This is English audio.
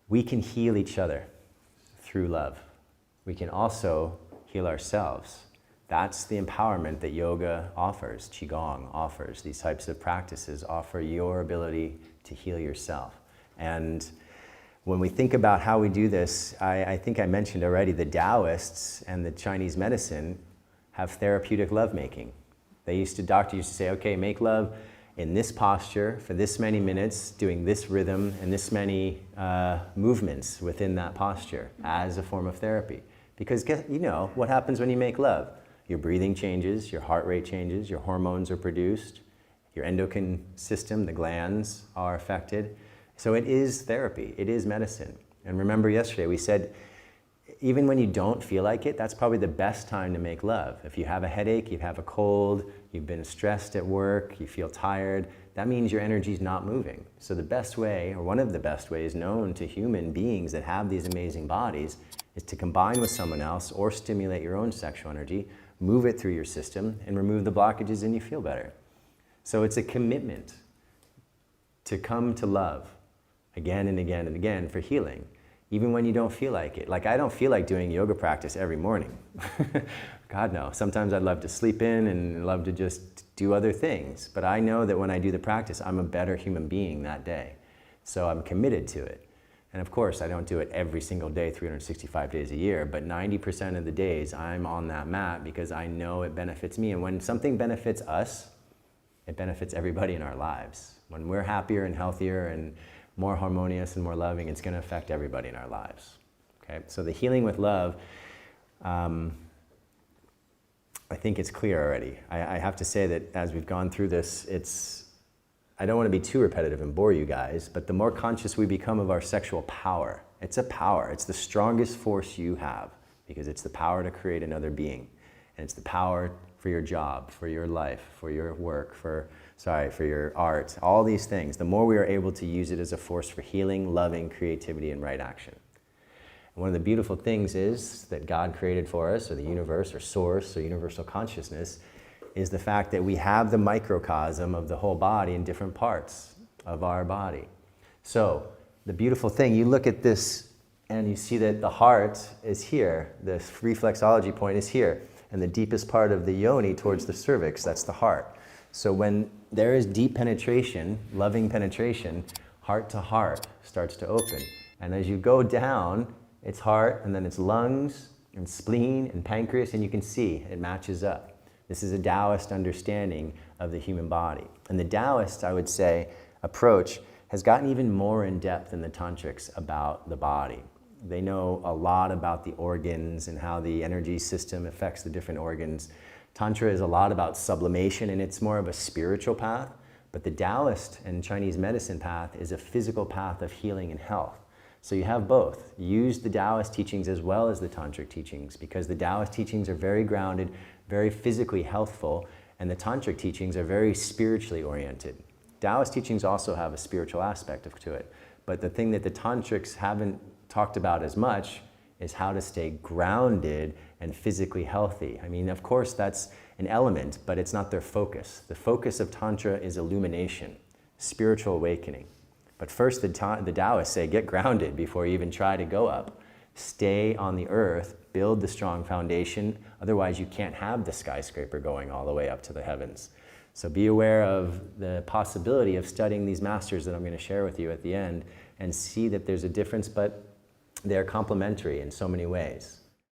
we can heal each other through love. We can also heal ourselves. That's the empowerment that yoga offers, qigong offers. These types of practices offer your ability to heal yourself. And when we think about how we do this, I think I mentioned already, the Taoists and the Chinese medicine have therapeutic lovemaking. Doctors used to say, okay, make love in this posture for this many minutes, doing this rhythm and this many movements within that posture as a form of therapy. Because you know what happens when you make love? Your breathing changes, your heart rate changes, your hormones are produced, your endocrine system, the glands are affected. So it is therapy, it is medicine. And remember yesterday we said, even when you don't feel like it, that's probably the best time to make love. If you have a headache, you have a cold, you've been stressed at work, you feel tired, that means your energy's not moving. So the best way, or one of the best ways known to human beings that have these amazing bodies, is to combine with someone else or stimulate your own sexual energy, move it through your system, and remove the blockages, and you feel better. So it's a commitment to come to love again and again and again for healing, even when you don't feel like it. Like, I don't feel like doing yoga practice every morning. God, no. Sometimes I'd love to sleep in and love to just do other things. But I know that when I do the practice, I'm a better human being that day. So I'm committed to it. And of course, I don't do it every single day, 365 days a year, but 90% of the days I'm on that mat because I know it benefits me. And when something benefits us, it benefits everybody in our lives. When we're happier and healthier and more harmonious and more loving, it's going to affect everybody in our lives. Okay? So the healing with love, I think it's clear already. I have to say that as we've gone through this, I don't want to be too repetitive and bore you guys, but the more conscious we become of our sexual power, it's a power. It's the strongest force you have because it's the power to create another being. And it's the power for your job, for your life, for your work, for your art, all these things. The more we are able to use it as a force for healing, loving, creativity, and right action. And one of the beautiful things is that God created for us, or the universe, or source, or universal consciousness, is the fact that we have the microcosm of the whole body in different parts of our body. So the beautiful thing, you look at this and you see that the heart is here, the reflexology point is here, and the deepest part of the yoni towards the cervix, that's the heart. So when there is deep penetration, loving penetration, heart to heart starts to open. And as you go down, it's heart, and then it's lungs, and spleen, and pancreas, and you can see it matches up. This is a Taoist understanding of the human body. And the Taoist, I would say, approach has gotten even more in depth than the Tantrics about the body. They know a lot about the organs and how the energy system affects the different organs. Tantra is a lot about sublimation, and it's more of a spiritual path. But the Taoist and Chinese medicine path is a physical path of healing and health. So you have both. Use the Taoist teachings as well as the Tantric teachings, because the Taoist teachings are very grounded, very physically healthful, and the Tantric teachings are very spiritually oriented. Taoist teachings also have a spiritual aspect to it, but the thing that the Tantrics haven't talked about as much is how to stay grounded and physically healthy. I mean, of course, that's an element, but it's not their focus. The focus of Tantra is illumination, spiritual awakening. But first, the Taoists say, get grounded before you even try to go up. Stay on the earth, build the strong foundation, otherwise you can't have the skyscraper going all the way up to the heavens. So be aware of the possibility of studying these masters that I'm going to share with you at the end and see that there's a difference, but they're complementary in so many ways.